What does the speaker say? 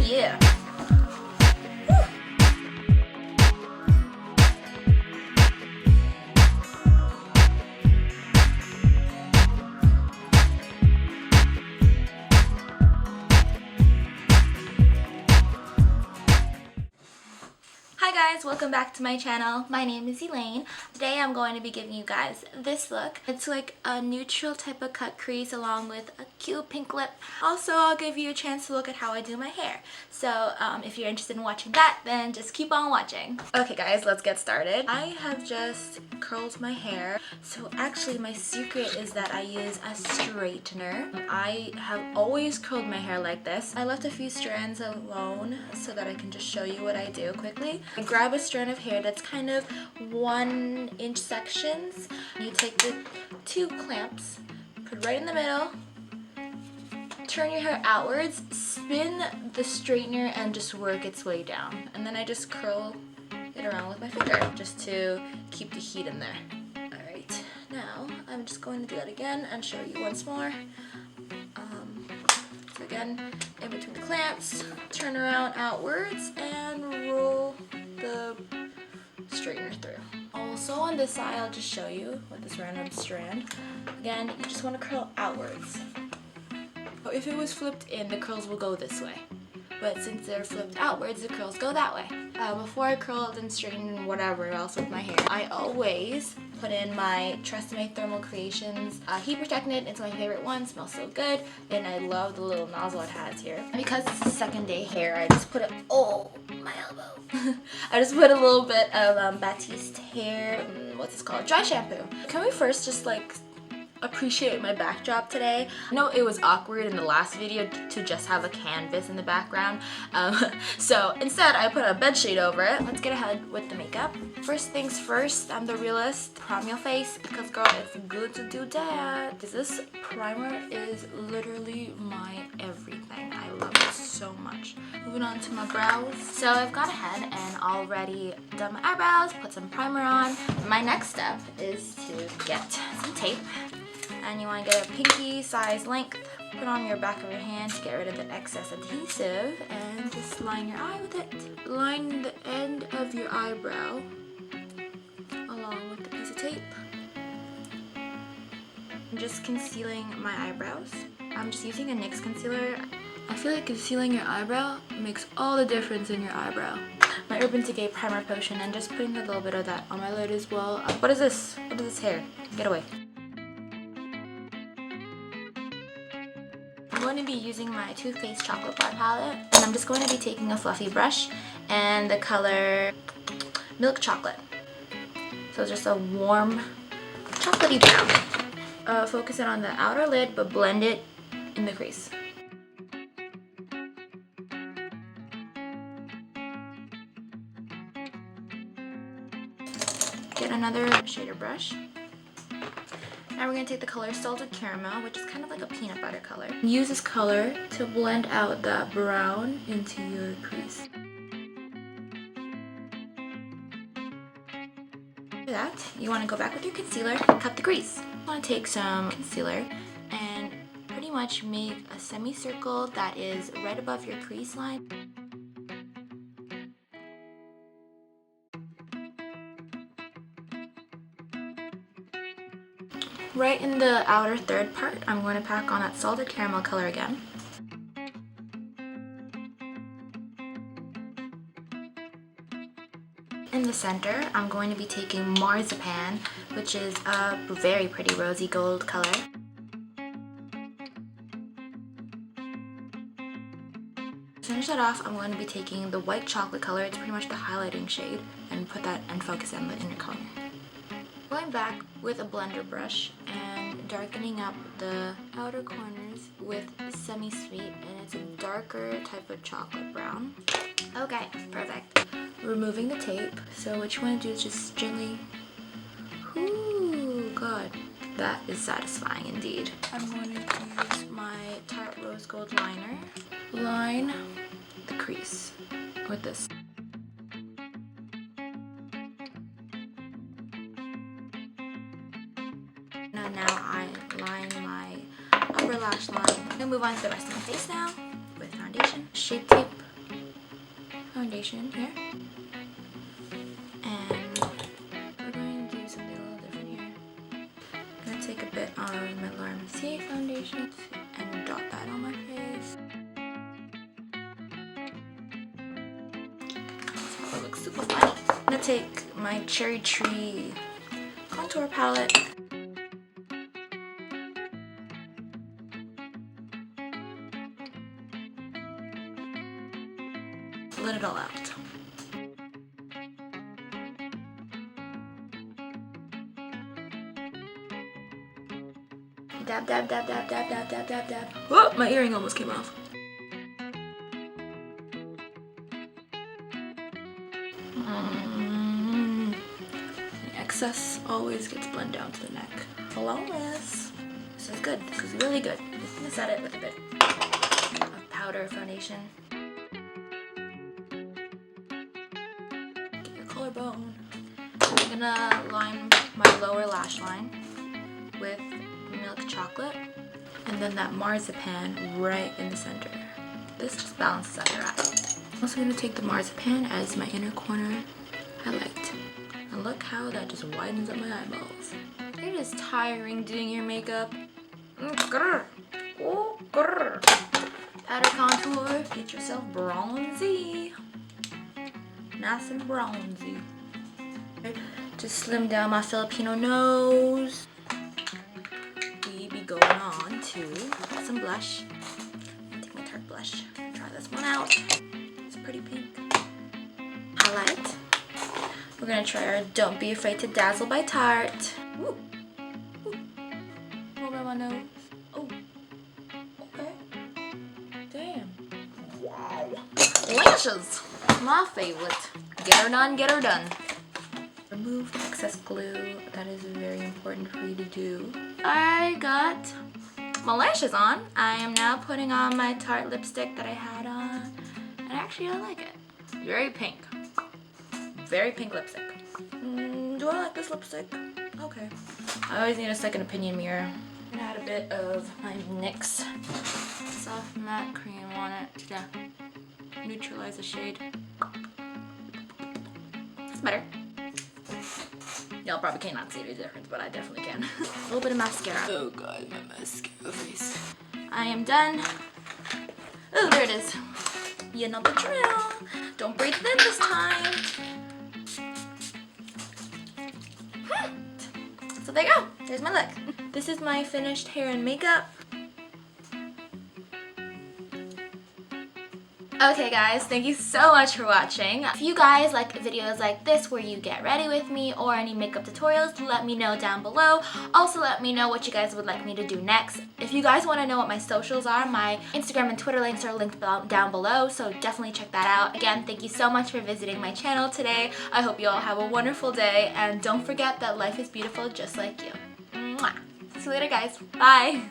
yeah. Hi guys, welcome back to my channel. My name is Elaine. Today I'm going to be giving you guys this look. It's like a neutral type of cut crease along with a cute pink lip. Also, I'll give you a chance to look at how I do my hair. So if you're interested in watching that, then just keep on watching. Okay guys, let's get started. I have just curled my hair. So actually my secret is that I use a straightener. I have always curled my hair like this. I left a few strands alone so that I can just show you what I do quickly. I grab a strand of hair that's kind of 1-inch sections. You take the 2 clamps, put it right in the middle, turn your hair outwards, spin the straightener and just work its way down. And then I just curl it around with my finger just to keep the heat in there. Alright, now I'm just going to do that again and show you once more. So again, in between the clamps, turn around outwards and roll the straightener through. Also on this side, I'll just show you with this random strand. Again, you just want to curl outwards. But if it was flipped in, the curls will go this way. But since they're flipped outwards, the curls go that way. Before I curl and straighten whatever else with my hair, I always put in my Tresemme Thermal Creations heat protectant. It's my favorite one, smells so good, and I love the little nozzle it has here. And because it's a second day hair, I just put it, oh, my elbow. I just put a little bit of Batiste hair, what's this called, dry shampoo. Can we first just like appreciate my backdrop today? I know it was awkward in the last video to just have a canvas in the background, so instead I put a bed sheet over it. Let's get ahead with the makeup. First things first, I'm the realist. Prime your face because girl, it's good to do that. This primer is literally my everything. I love it so much. Moving on to my brows. So I've gone ahead and already done my eyebrows, put some primer on. My next step is to get some tape. And you want to get a pinky size length, put on your back of your hand to get rid of the excess adhesive, and just line your eye with it. Line the end of your eyebrow along with the piece of tape. I'm just concealing my eyebrows. I'm just using a NYX concealer. I feel like concealing your eyebrow makes all the difference in your eyebrow. My Urban Decay Primer Potion, and just putting a little bit of that on my lid as well. What is this? What is this hair? Get away. I'm going to be using my Too Faced Chocolate Bar palette, and I'm just going to be taking a fluffy brush and the color Milk Chocolate. So just a warm chocolatey brown. Focus it on the outer lid, but blend it in the crease. Get another shader brush. Now we're going to take the color Salted Caramel, which is kind of like a peanut butter color. Use this color to blend out that brown into your crease. After that, you want to go back with your concealer and cut the crease. You want to take some concealer and pretty much make a semicircle that is right above your crease line. Right in the outer third part, I'm going to pack on that Salted Caramel color again. In the center, I'm going to be taking Marzipan, which is a very pretty rosy gold color. To finish that off, I'm going to be taking the White Chocolate color. It's pretty much the highlighting shade, and put that and focus in the inner corner. Going back with a blender brush and darkening up the outer corners with Semi-Sweet, and it's a darker type of chocolate brown. Okay, perfect. Removing the tape. So what you want to do is just gently, ooh, God, that is satisfying indeed. I'm going to use my Tarte Rose Gold liner. Line the crease with this. Now I line my upper lash line. I'm going to move on to the rest of my face now with foundation. Shape tape foundation here. And we're going to do something a little different here. I'm going to take a bit of my Laura Mercier foundation and dot that on my face. So it looks super funny. I'm going to take my Cherry Tree contour palette. Let it all out. Dab, dab, dab, dab, dab, dab, dab, dab, dab. Whoa, my earring almost came off. The excess always gets blended down to the neck. Flawless. This is good. This is really good. Just gonna set it with a bit of powder foundation. Get your collarbone. I'm gonna line my lower lash line with milk chocolate and then that marzipan right in the center. This just balances out your eye. I'm also going to take the marzipan as my inner corner highlight. And look how that just widens up my eyeballs. It is tiring doing your makeup. Powder contour. Get yourself bronzy. Nice and bronzy. Just slim down my Filipino nose. Going on to some blush. Take my Tarte blush. Try this one out. It's pretty pink. Highlight. We're gonna try our Don't Be Afraid to Dazzle by Tarte. Ooh. Ooh. Over my nose. Oh. Okay. Damn. Wow. Lashes. My favorite. Get her done. Get her done. Remove excess glue. That is very important for you to do. I got my lashes on. I am now putting on my Tarte lipstick that I had on. And actually I like it. Very pink. Very pink lipstick. Do I like this lipstick? Okay. I always need a second opinion mirror. I'm gonna add a bit of my NYX soft matte cream on it to neutralize the shade. It's better. Y'all probably cannot see the difference, but I definitely can. A little bit of mascara. Oh god, my mascara face. I am done. Oh, there it is. You know the drill. Don't breathe in this time. So there you go. There's my look. This is my finished hair and makeup. Okay guys, thank you so much for watching. If you guys like videos like this where you get ready with me or any makeup tutorials, let me know down below. Also let me know what you guys would like me to do next. If you guys want to know what my socials are, my Instagram and Twitter links are linked down below, so definitely check that out. Again, thank you so much for visiting my channel today. I hope you all have a wonderful day, and don't forget that life is beautiful just like you. Mwah. See you later guys. Bye!